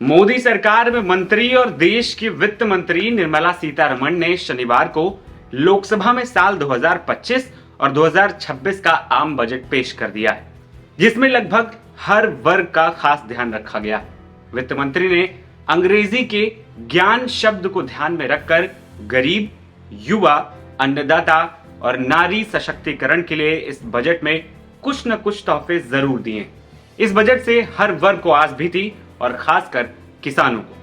मोदी सरकार में मंत्री और देश की वित्त मंत्री निर्मला सीतारमण ने शनिवार को लोकसभा में साल 2025 और 2026 का आम बजट पेश कर दिया है, जिसमें लगभग हर वर्ग का खास ध्यान रखा गया। वित्त मंत्री ने अंग्रेजी के ज्ञान शब्द को ध्यान में रखकर गरीब, युवा, अन्नदाता और नारी सशक्तिकरण के लिए इस बजट में कुछ न कुछ तोहफे जरूर दिए। इस बजट से हर वर्ग को आस भी थी और खासकर किसानों को,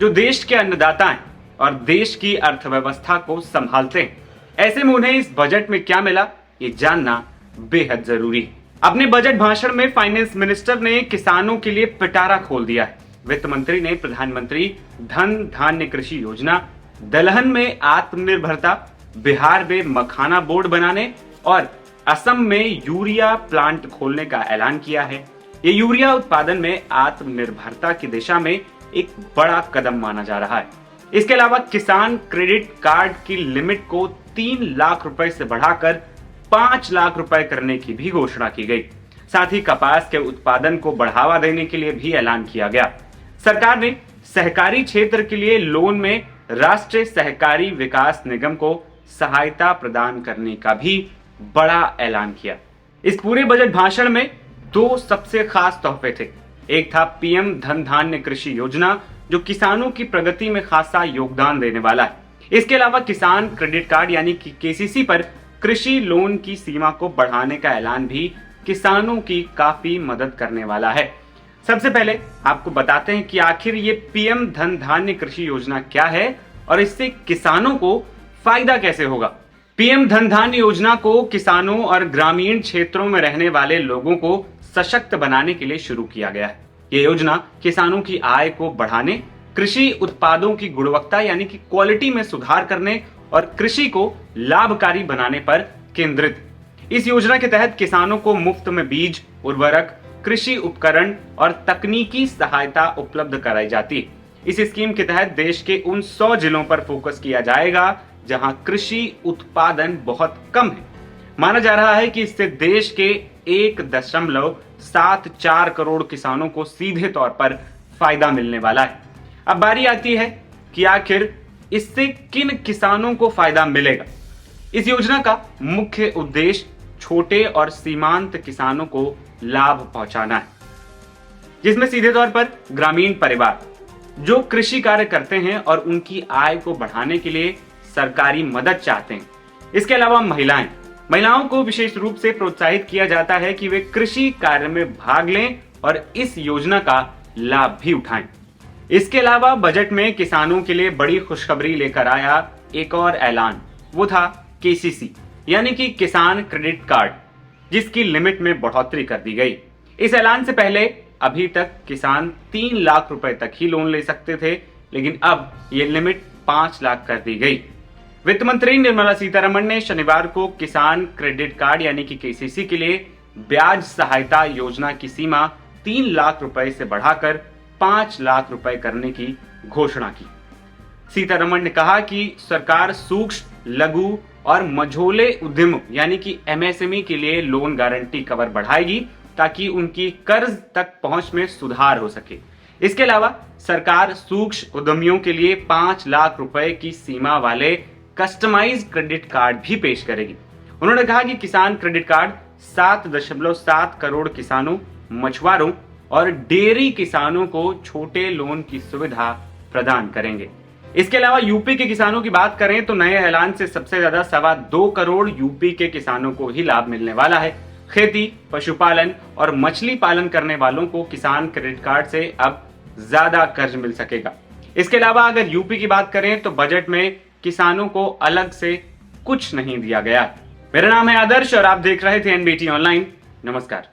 जो देश के अन्नदाता हैं और देश की अर्थव्यवस्था को संभालते हैं। ऐसे में उन्हें इस बजट में क्या मिला, ये जानना बेहद जरूरी है। अपने बजट भाषण में फाइनेंस मिनिस्टर ने किसानों के लिए पिटारा खोल दिया है। वित्त मंत्री ने प्रधानमंत्री धन धान्य कृषि योजना, दलहन में आत्मनिर्भरता, बिहार में मखाना बोर्ड बनाने और असम में यूरिया प्लांट खोलने का ऐलान किया है। ये यूरिया उत्पादन में आत्मनिर्भरता की दिशा में एक बड़ा कदम माना जा रहा है। इसके अलावा किसान क्रेडिट कार्ड की लिमिट को 3 लाख रुपए से बढ़ाकर 5 लाख रुपए करने की भी घोषणा की गई। साथ ही कपास के उत्पादन को बढ़ावा देने के लिए भी ऐलान किया गया। सरकार ने सहकारी क्षेत्र के लिए लोन में राष्ट्रीय सहकारी विकास निगम को सहायता प्रदान करने का भी बड़ा ऐलान किया। इस पूरे बजट भाषण में 2 सबसे खास तोहफे थे। एक था पीएम धन धान्य कृषि योजना, जो किसानों की प्रगति में खासा योगदान देने वाला है। इसके अलावा किसान क्रेडिट कार्ड यानी कि केसीसी पर कृषि लोन की सीमा को बढ़ाने का ऐलान भी किसानों की काफी मदद करने वाला है। सबसे पहले आपको बताते हैं कि आखिर ये पीएम धन धान्य कृषि योजना क्या है और इससे किसानों को फायदा कैसे होगा। पीएम धन धान्य योजना को किसानों और ग्रामीण क्षेत्रों में रहने वाले लोगों को सशक्त बनाने के लिए शुरू किया गया है। ये योजना किसानों की आय को बढ़ाने, कृषि उत्पादों की गुणवत्ता यानी कि क्वालिटी में सुधार करने और कृषि को लाभकारी बनाने पर केंद्रित। इस योजना के तहत किसानों को मुफ्त में बीज, उर्वरक, कृषि उपकरण और तकनीकी सहायता उपलब्ध कराई जाती है। इस स्कीम के तहत देश के उन 100 जिलों पर फोकस किया जाएगा जहां कृषि उत्पादन बहुत कम है। माना जा रहा है कि इससे देश के 1.74 करोड़ किसानों को सीधे तौर पर फायदा मिलने वाला है। अब बारी आती है कि आखिर इससे किन किसानों को फायदा मिलेगा। इस योजना का मुख्य उद्देश्य छोटे और सीमांत किसानों को लाभ पहुंचाना है, जिसमें सीधे तौर पर ग्रामीण परिवार जो कृषि कार्य करते हैं और उनकी आय को बढ़ाने के लिए सरकारी मदद चाहते हैं। इसके अलावा महिलाओं को विशेष रूप से प्रोत्साहित किया जाता है कि वे कृषि कार्य में भाग लें और इस योजना का लाभ भी उठाएं। इसके अलावा बजट में किसानों के लिए बड़ी खुशखबरी लेकर आया एक और ऐलान, वो था केसीसी यानी कि किसान क्रेडिट कार्ड, जिसकी लिमिट में बढ़ोतरी कर दी गई। इस ऐलान से पहले अभी तक किसान 3 लाख रुपए तक ही लोन ले सकते थे, लेकिन अब ये लिमिट 5 लाख कर दी गई। वित्त मंत्री निर्मला सीतारमण ने शनिवार को किसान क्रेडिट कार्ड यानी कि केसीसी के लिए ब्याज सहायता योजना की सीमा 3 लाख रुपए से बढ़ाकर 5 लाख रुपए करने की घोषणा की। सीतारमण ने कहा कि सरकार सूक्ष्म, लघु और मझोले उद्यमों यानी कि एमएसएमई के लिए लोन गारंटी कवर बढ़ाएगी ताकि उनकी कर्ज तक पहुंच में सुधार हो सके। इसके अलावा सरकार सूक्ष्म उद्यमियों के लिए 5 लाख रुपए की सीमा वाले कस्टमाइज्ड क्रेडिट कार्ड भी पेश करेगी। उन्होंने कहा कि किसान क्रेडिट कार्ड 7.7 करोड़ किसानों, मछुआरों और डेयरी किसानों को छोटे लोन की सुविधा प्रदान करेंगे। इसके अलावा यूपी के किसानों की बात करें तो नए ऐलान से सबसे ज्यादा 2.25 करोड़ यूपी के किसानों को ही लाभ मिलने वाला है। खेती, पशुपालन और मछली पालन करने वालों को किसान क्रेडिट कार्ड से अब ज्यादा कर्ज मिल सकेगा। इसके अलावा अगर यूपी की बात करें तो बजट में किसानों को अलग से कुछ नहीं दिया गया। मेरा नाम है आदर्श और आप देख रहे थे एनबीटी ऑनलाइन। नमस्कार।